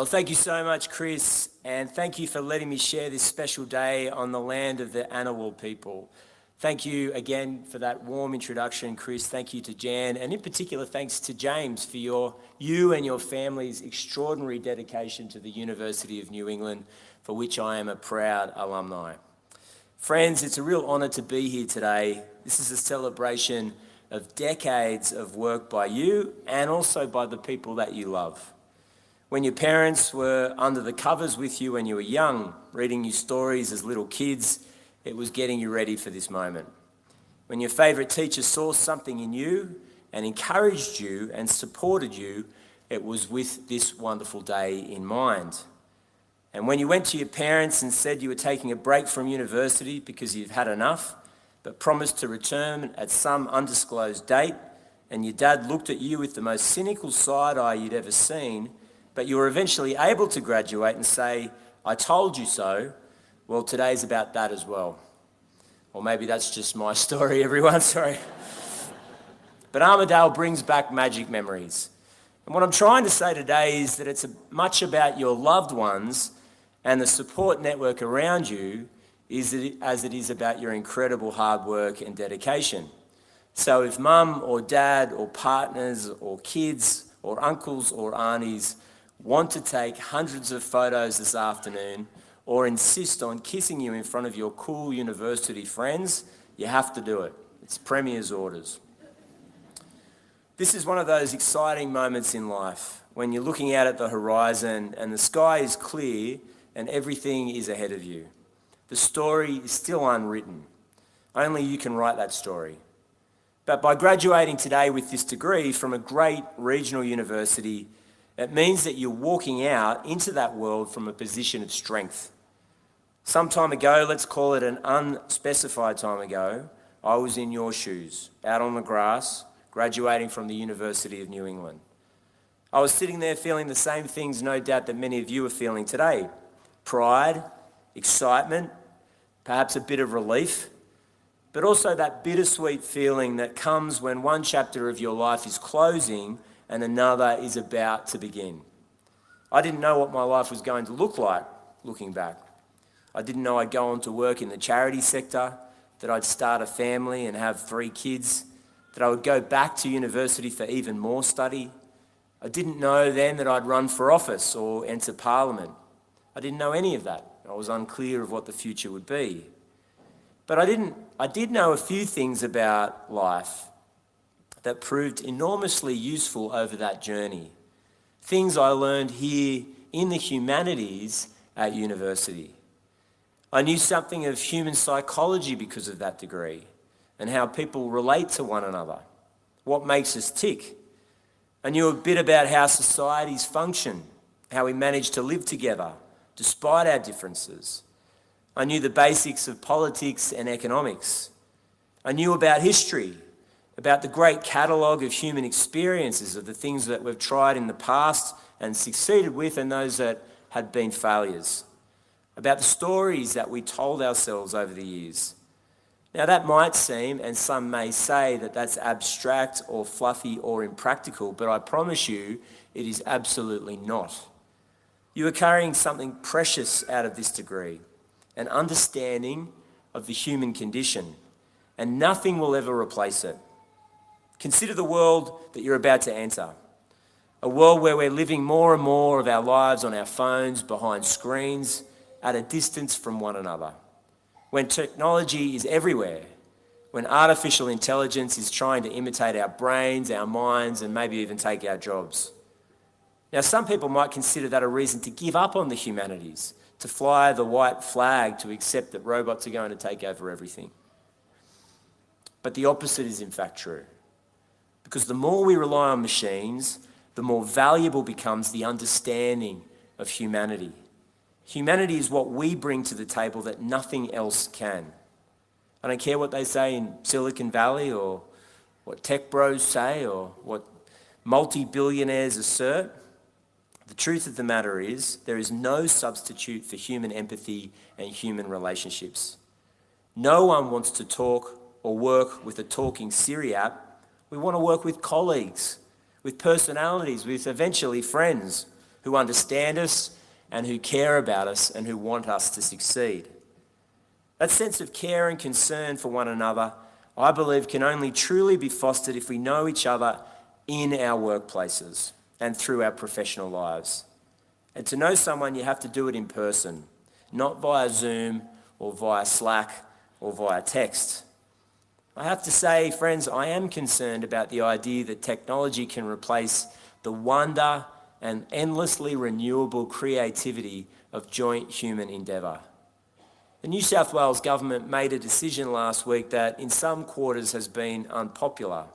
Well, thank you so much, Chris, and thank you for letting me share this special day on the land of the Ngunnawal people. Thank you again for that warm introduction, Chris. Thank you to Jan, and in particular, thanks to James for you and your family's extraordinary dedication to the University of New England, for which I am a proud alumni. Friends, it's a real honour to be here today. This is a celebration of decades of work by you and also by the people that you love. When your parents were under the covers with you when you were young, reading you stories as little kids, it was getting you ready for this moment. When your favourite teacher saw something in you and encouraged you and supported you, it was with this wonderful day in mind. And when you went to your parents and said you were taking a break from university because you've had enough, but promised to return at some undisclosed date, and your dad looked at you with the most cynical side eye you'd ever seen, but you were eventually able to graduate and say, "I told you so," well, today's about that as well. Or maybe that's just my story, everyone, sorry. But Armidale brings back magic memories. And what I'm trying to say today is that it's much about your loved ones and the support network around you as it is about your incredible hard work and dedication. So if mum or dad or partners or kids or uncles or aunties want to take hundreds of photos this afternoon or insist on kissing you in front of your cool university friends, you have to do it. It's Premier's orders. This is one of those exciting moments in life when you're looking out at the horizon and the sky is clear and everything is ahead of you. The story is still unwritten. Only you can write that story. But by graduating today with this degree from a great regional university, it means that you're walking out into that world from a position of strength. Some time ago, let's call it an unspecified time ago, I was in your shoes, out on the grass, graduating from the University of New England. I was sitting there feeling the same things, no doubt, that many of you are feeling today. Pride, excitement, perhaps a bit of relief, but also that bittersweet feeling that comes when one chapter of your life is closing and another is about to begin. I didn't know what my life was going to look like looking back. I didn't know I'd go on to work in the charity sector, that I'd start a family and have 3 kids, that I would go back to university for even more study. I didn't know then that I'd run for office or enter Parliament. I didn't know any of that. I was unclear of what the future would be. But I did know a few things about life that proved enormously useful over that journey. Things I learned here in the humanities at university. I knew something of human psychology because of that degree and how people relate to one another, what makes us tick. I knew a bit about how societies function, how we manage to live together despite our differences. I knew the basics of politics and economics. I knew about history, about the great catalogue of human experiences, of the things that we've tried in the past and succeeded with and those that had been failures, about the stories that we told ourselves over the years. Now that might seem, and some may say, that that's abstract or fluffy or impractical, but I promise you it is absolutely not. You are carrying something precious out of this degree, an understanding of the human condition, and nothing will ever replace it. Consider the world that you're about to enter, a world where we're living more and more of our lives on our phones, behind screens, at a distance from one another, when technology is everywhere, when artificial intelligence is trying to imitate our brains, our minds, and maybe even take our jobs. Now, some people might consider that a reason to give up on the humanities, to fly the white flag, to accept that robots are going to take over everything. But the opposite is in fact true. Because the more we rely on machines, the more valuable becomes the understanding of humanity. Humanity is what we bring to the table that nothing else can. I don't care what they say in Silicon Valley or what tech bros say or what multi-billionaires assert. The truth of the matter is there is no substitute for human empathy and human relationships. No one wants to talk or work with a talking Siri app. We want to work with colleagues, with personalities, with eventually friends, who understand us and who care about us and who want us to succeed. That sense of care and concern for one another, I believe, can only truly be fostered if we know each other in our workplaces and through our professional lives. And to know someone, you have to do it in person, not via Zoom or via Slack or via text. I have to say, friends, I am concerned about the idea that technology can replace the wonder and endlessly renewable creativity of joint human endeavour. The New South Wales government made a decision last week that in some quarters has been unpopular.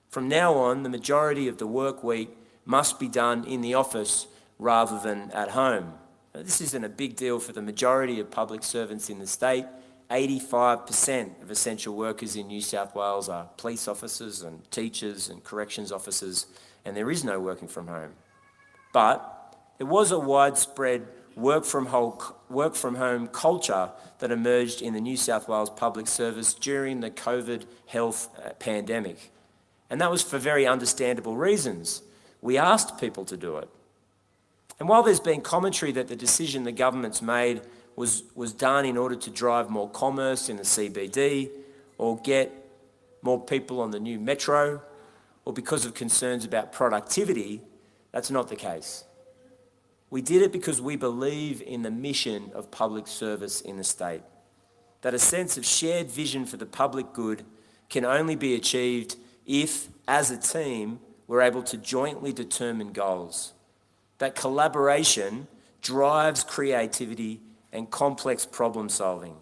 From now on, the majority of the work week must be done in the office rather than at home. Now, this isn't a big deal for the majority of public servants in the state. 85% of essential workers in New South Wales are police officers and teachers and corrections officers, and there is no working from home. But there was a widespread work from home culture that emerged in the New South Wales public service during the COVID health pandemic. And that was for very understandable reasons. We asked people to do it. And while there's been commentary that the decision the government's made was done in order to drive more commerce in the CBD or get more people on the new metro or because of concerns about productivity, that's not the case. We did it because we believe in the mission of public service in the state, that a sense of shared vision for the public good can only be achieved if, as a team, we're able to jointly determine goals. That collaboration drives creativity and complex problem solving.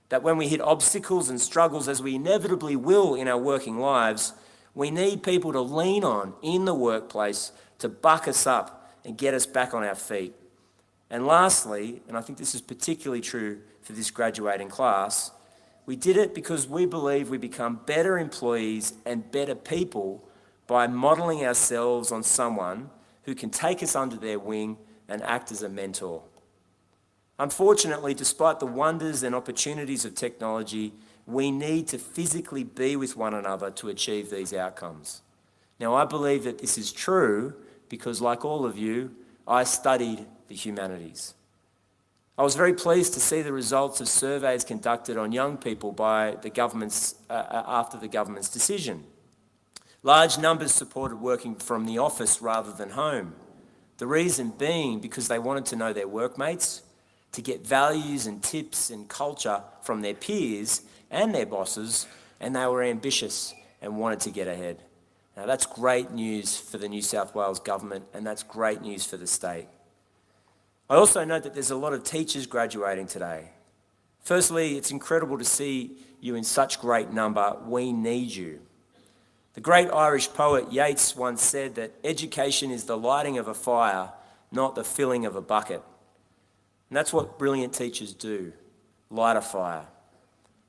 That when we hit obstacles and struggles, as we inevitably will in our working lives, we need people to lean on in the workplace to buck us up and get us back on our feet. And lastly, and I think this is particularly true for this graduating class, we did it because we believe we become better employees and better people by modelling ourselves on someone who can take us under their wing and act as a mentor. Unfortunately, despite the wonders and opportunities of technology, we need to physically be with one another to achieve these outcomes. Now, I believe that this is true because, like all of you, I studied the humanities. I was very pleased to see the results of surveys conducted on young people by the government's, after the government's decision. Large numbers supported working from the office rather than home. The reason being because they wanted to know their workmates, to get values and tips and culture from their peers and their bosses, and they were ambitious and wanted to get ahead. Now that's great news for the New South Wales government, and that's great news for the state. I also note that there's a lot of teachers graduating today. Firstly, it's incredible to see you in such great number. We need you. The great Irish poet Yeats once said that education is the lighting of a fire, not the filling of a bucket. And that's what brilliant teachers do, light a fire.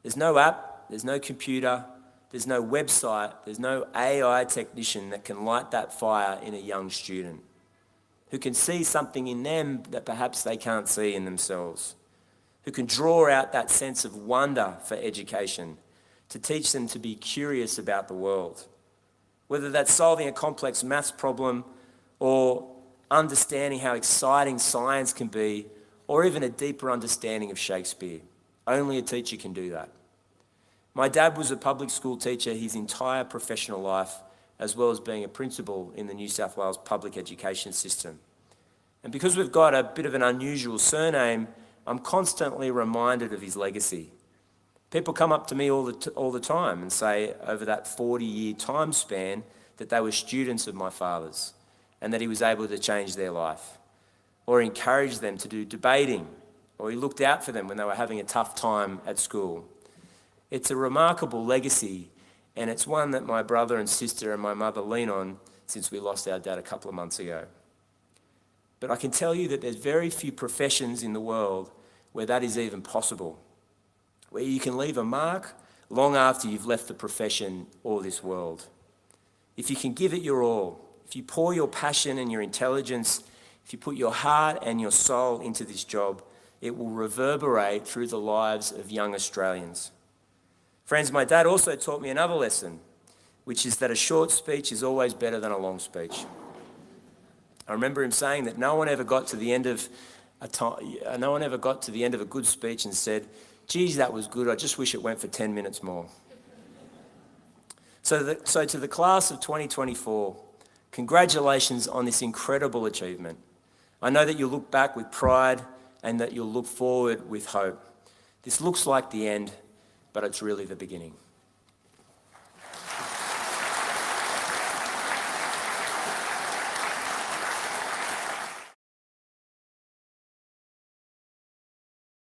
There's no app, there's no computer, there's no website, there's no AI technician that can light that fire in a young student, who can see something in them that perhaps they can't see in themselves, who can draw out that sense of wonder for education, to teach them to be curious about the world. Whether that's solving a complex maths problem or understanding how exciting science can be, or even a deeper understanding of Shakespeare. Only a teacher can do that. My dad was a public school teacher his entire professional life, as well as being a principal in the New South Wales public education system. And because we've got a bit of an unusual surname, I'm constantly reminded of his legacy. People come up to me all the time and say over that 40-year time span that they were students of my father's and that he was able to change their life, or encourage them to do debating, or he looked out for them when they were having a tough time at school. It's a remarkable legacy, and it's one that my brother and sister and my mother lean on since we lost our dad a couple of months ago. But I can tell you that there's very few professions in the world where that is even possible, where you can leave a mark long after you've left the profession or this world. If you can give it your all, if you pour your passion and your intelligence, if you put your heart and your soul into this job, it will reverberate through the lives of young Australians. Friends, my dad also taught me another lesson, which is that a short speech is always better than a long speech. I remember him saying that no one ever got to the end of a good speech and said, geez, that was good, I just wish it went for 10 minutes more. So to the class of 2024, congratulations on this incredible achievement. I know that you'll look back with pride and that you'll look forward with hope. This looks like the end, but it's really the beginning.